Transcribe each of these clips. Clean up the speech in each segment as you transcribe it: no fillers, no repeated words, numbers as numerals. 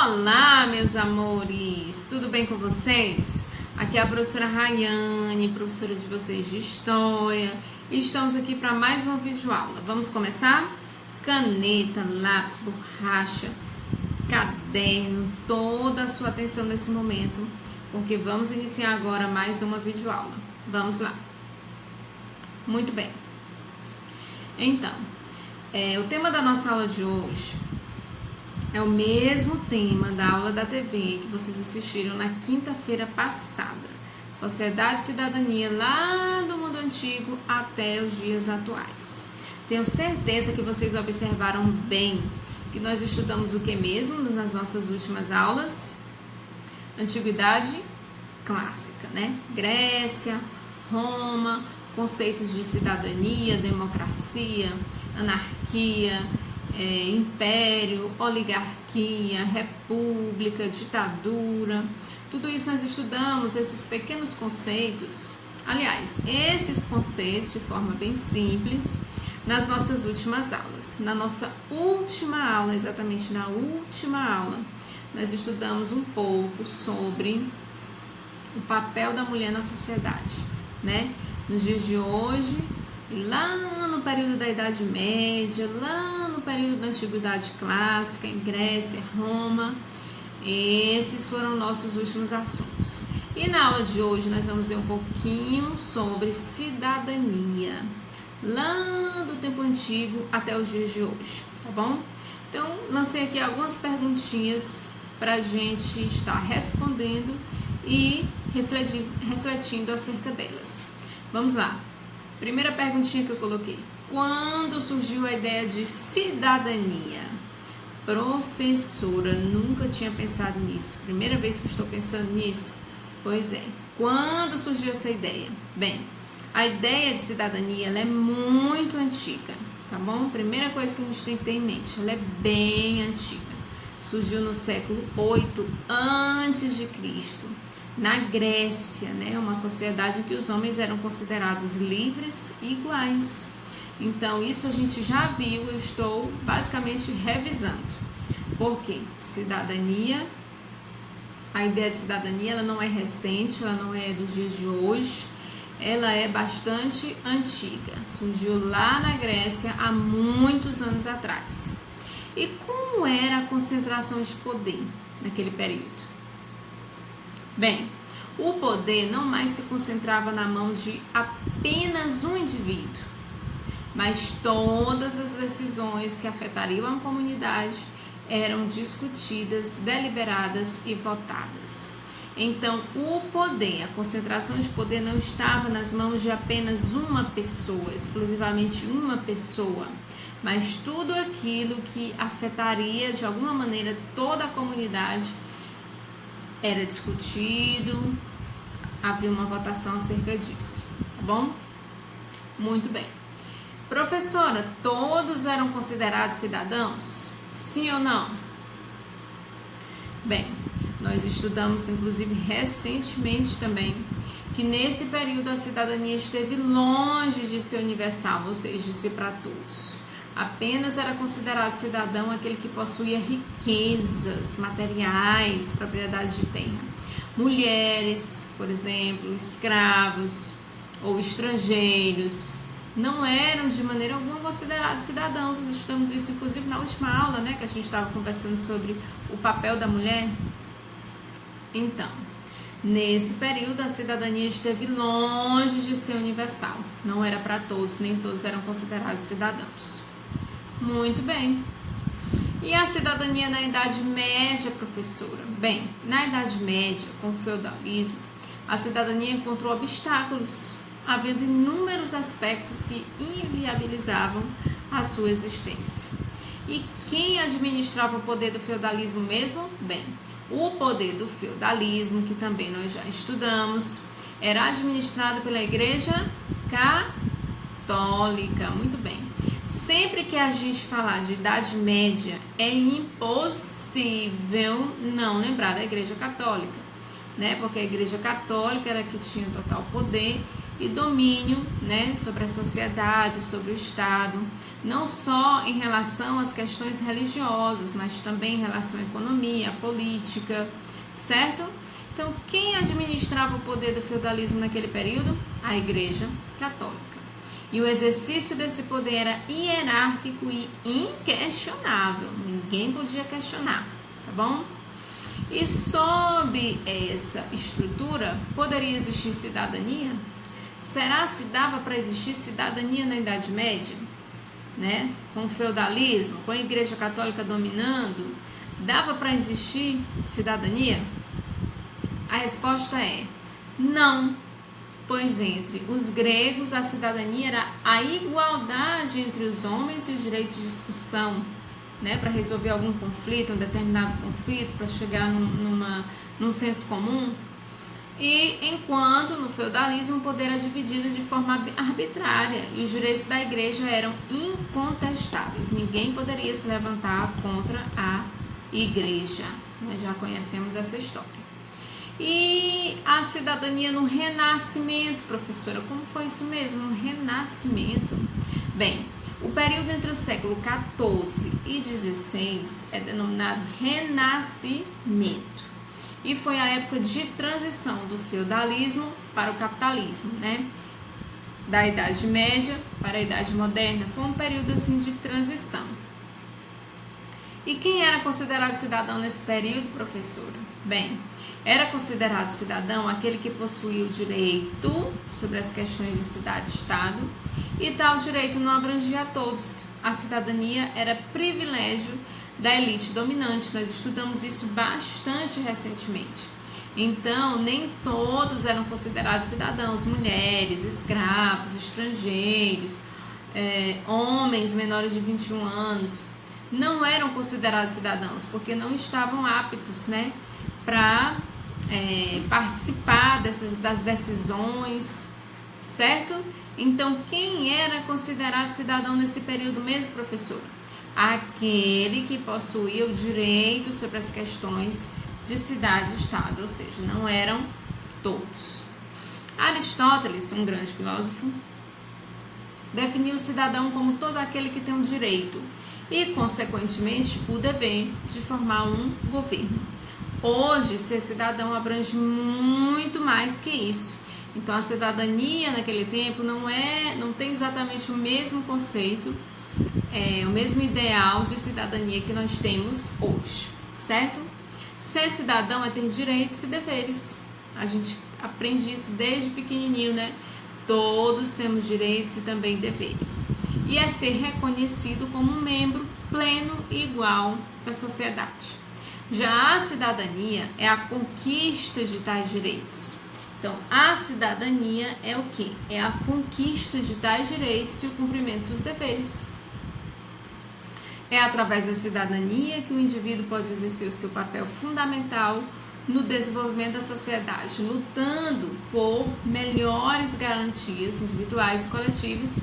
Olá, meus amores! Tudo bem com vocês? Aqui é a professora Rayane, professora de vocês de História, e estamos aqui para mais uma videoaula. Vamos começar? Caneta, lápis, borracha, caderno, toda a sua atenção nesse momento, porque vamos iniciar agora mais uma videoaula. Vamos lá! Muito bem. Então, o tema da nossa aula de hoje é o mesmo tema da aula da TV que vocês assistiram na quinta-feira passada. Sociedade e cidadania lá do mundo antigo até os dias atuais. Tenho certeza que vocês observaram bem que nós estudamos o que mesmo nas nossas últimas aulas? Antiguidade clássica, né? Grécia, Roma, conceitos de cidadania, democracia, anarquia, império, oligarquia, república, ditadura. Tudo isso nós estudamos, esses pequenos conceitos. Aliás, esses conceitos de forma bem simples nas nossas últimas aulas. Na nossa última aula, exatamente na última aula, nós estudamos um pouco sobre o papel da mulher na sociedade, né? Nos dias de hoje, e lá no período da Idade Média, lá no período da Antiguidade Clássica, em Grécia, Roma, esses foram nossos últimos assuntos. E na aula de hoje nós vamos ver um pouquinho sobre cidadania, lá do tempo antigo até os dias de hoje, tá bom? Então, lancei aqui algumas perguntinhas para a gente estar respondendo e refletindo acerca delas. Vamos lá. Primeira perguntinha que eu coloquei. Quando surgiu a ideia de cidadania? Professora, nunca tinha pensado nisso. Primeira vez que estou pensando nisso? Pois é. Quando surgiu essa ideia? Bem, a ideia de cidadania ela é muito antiga, tá bom? Primeira coisa que a gente tem que ter em mente, ela é bem antiga. Surgiu no século 8 antes de Cristo. Na Grécia, né, uma sociedade em que os homens eram considerados livres e iguais. Então, isso a gente já viu, eu estou basicamente revisando. Por quê? Cidadania, a ideia de cidadania, ela não é recente, ela não é dos dias de hoje, ela é bastante antiga. Surgiu lá na Grécia há muitos anos atrás. E como era a concentração de poder naquele período? Bem, o poder não mais se concentrava na mão de apenas um indivíduo, mas todas as decisões que afetariam a comunidade eram discutidas, deliberadas e votadas. Então, o poder, a concentração de poder não estava nas mãos de apenas uma pessoa, exclusivamente uma pessoa, mas tudo aquilo que afetaria de alguma maneira toda a comunidade era discutido, havia uma votação acerca disso, tá bom? Muito bem. Professora, todos eram considerados cidadãos? Sim ou não? Bem, nós estudamos, inclusive, recentemente também, que nesse período a cidadania esteve longe de ser universal, ou seja, de ser para todos. Apenas era considerado cidadão aquele que possuía riquezas materiais, propriedades de terra. Mulheres, por exemplo, escravos ou estrangeiros, não eram de maneira alguma considerados cidadãos. Nós estudamos isso, inclusive, na última aula, né, que a gente estava conversando sobre o papel da mulher. Então, nesse período, a cidadania esteve longe de ser universal. Não era para todos, nem todos eram considerados cidadãos. Muito bem. E a cidadania na Idade Média, professora? Bem, na Idade Média, com o feudalismo, a cidadania encontrou obstáculos, havendo inúmeros aspectos que inviabilizavam a sua existência. E quem administrava o poder do feudalismo mesmo? Bem, o poder do feudalismo, que também nós já estudamos, era administrado pela Igreja Católica. Muito bem. Sempre que a gente falar de Idade Média, é impossível não lembrar da Igreja Católica, né? Porque a Igreja Católica era que tinha total poder e domínio, né, sobre a sociedade, sobre o Estado, não só em relação às questões religiosas, mas também em relação à economia, à política, certo? Então, quem administrava o poder do feudalismo naquele período? A Igreja Católica. E o exercício desse poder era hierárquico e inquestionável, ninguém podia questionar, tá bom? E sob essa estrutura, poderia existir cidadania? Será se dava para existir cidadania na Idade Média? Né? Com o feudalismo, com a Igreja Católica dominando, dava para existir cidadania? A resposta é não, pois entre os gregos a cidadania era a igualdade entre os homens e o direito de discussão, né, para resolver algum conflito, um determinado conflito, para chegar num senso comum. E enquanto no feudalismo o poder era dividido de forma arbitrária e os direitos da igreja eram incontestáveis, ninguém poderia se levantar contra a igreja. Nós já conhecemos essa história. E a cidadania no Renascimento, professora, como foi isso mesmo, no Renascimento? Bem, o período entre o século XIV e XVI é denominado Renascimento. E foi a época de transição do feudalismo para o capitalismo, né? Da Idade Média para a Idade Moderna. Foi um período assim de transição. E quem era considerado cidadão nesse período, professora? Bem, era considerado cidadão aquele que possuía o direito sobre as questões de cidade-estado, e tal direito não abrangia a todos. A cidadania era privilégio da elite dominante. Nós estudamos isso bastante recentemente. Então, nem todos eram considerados cidadãos, mulheres, escravos, estrangeiros, homens menores de 21 anos, não eram considerados cidadãos, porque não estavam aptos, né, para participar das decisões, certo? Então, quem era considerado cidadão nesse período mesmo, professora? Aquele que possuía o direito sobre as questões de cidade e estado, ou seja, não eram todos. Aristóteles, um grande filósofo, definiu o cidadão como todo aquele que tem o direito e, consequentemente, o dever de formar um governo. Hoje, ser cidadão abrange muito mais que isso. Então, a cidadania naquele tempo não tem exatamente o mesmo conceito, o mesmo ideal de cidadania que nós temos hoje, certo? Ser cidadão é ter direitos e deveres. A gente aprende isso desde pequenininho, né? Todos temos direitos e também deveres. E é ser reconhecido como um membro pleno e igual da sociedade. Já a cidadania é a conquista de tais direitos. Então, a cidadania é o quê? É a conquista de tais direitos e o cumprimento dos deveres. É através da cidadania que o indivíduo pode exercer o seu papel fundamental no desenvolvimento da sociedade, lutando por melhores garantias individuais e coletivas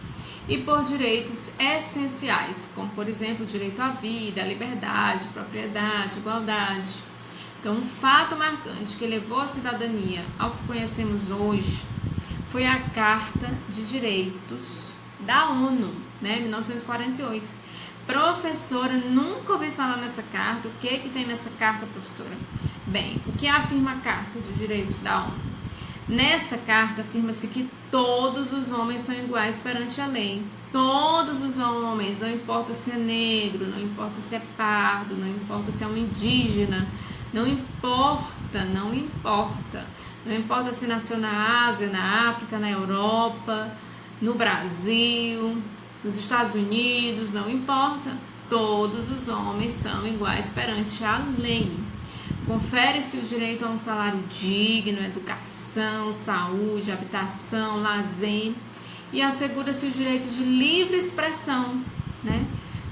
e por direitos essenciais, como, por exemplo, o direito à vida, à liberdade, propriedade, igualdade. Então, um fato marcante que levou a cidadania ao que conhecemos hoje foi a Carta de Direitos da ONU, né, 1948. Professora, nunca ouvi falar nessa carta. O que tem nessa carta, professora? Bem, o que afirma a Carta de Direitos da ONU? Nessa carta afirma-se que todos os homens são iguais perante a lei. Todos os homens, não importa se é negro, não importa se é pardo, não importa se é um indígena, não importa se nasceu na Ásia, na África, na Europa, no Brasil, nos Estados Unidos, não importa, todos os homens são iguais perante a lei. Confere-se o direito a um salário digno, educação, saúde, habitação, lazer, e assegura-se o direito de livre expressão, né?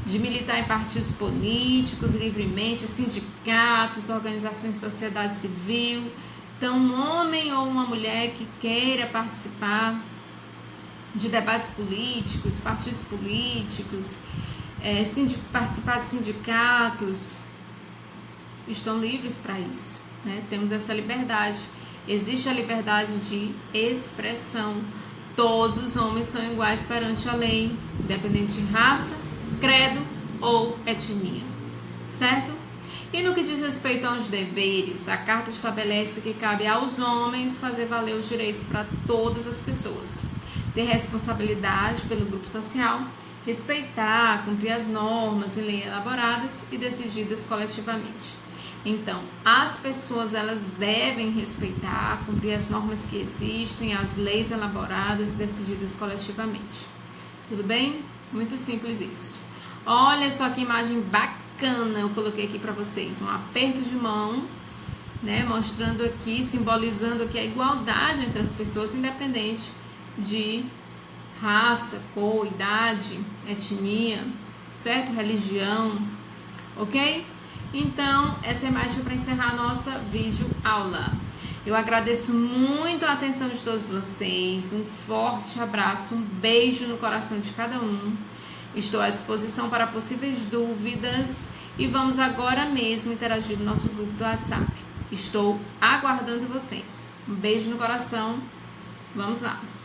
De militar em partidos políticos livremente, sindicatos, organizações de sociedade civil. Então, um homem ou uma mulher que queira participar de debates políticos, partidos políticos, participar de sindicatos, estão livres para isso, né? Temos essa liberdade. Existe a liberdade de expressão. Todos os homens são iguais perante a lei, independente de raça, credo ou etnia, certo? E no que diz respeito aos deveres, a Carta estabelece que cabe aos homens fazer valer os direitos para todas as pessoas, ter responsabilidade pelo grupo social, respeitar, cumprir as normas e leis elaboradas e decididas coletivamente. Então, as pessoas elas devem respeitar, cumprir as normas que existem, as leis elaboradas e decididas coletivamente. Tudo bem? Muito simples isso. Olha só que imagem bacana eu coloquei aqui para vocês. Um aperto de mão, né? Mostrando aqui, simbolizando aqui a igualdade entre as pessoas, independente de raça, cor, idade, etnia, certo? Religião, ok? Então, essa imagem é para encerrar a nossa videoaula. Eu agradeço muito a atenção de todos vocês, um forte abraço, um beijo no coração de cada um. Estou à disposição para possíveis dúvidas e vamos agora mesmo interagir no nosso grupo do WhatsApp. Estou aguardando vocês. Um beijo no coração, vamos lá!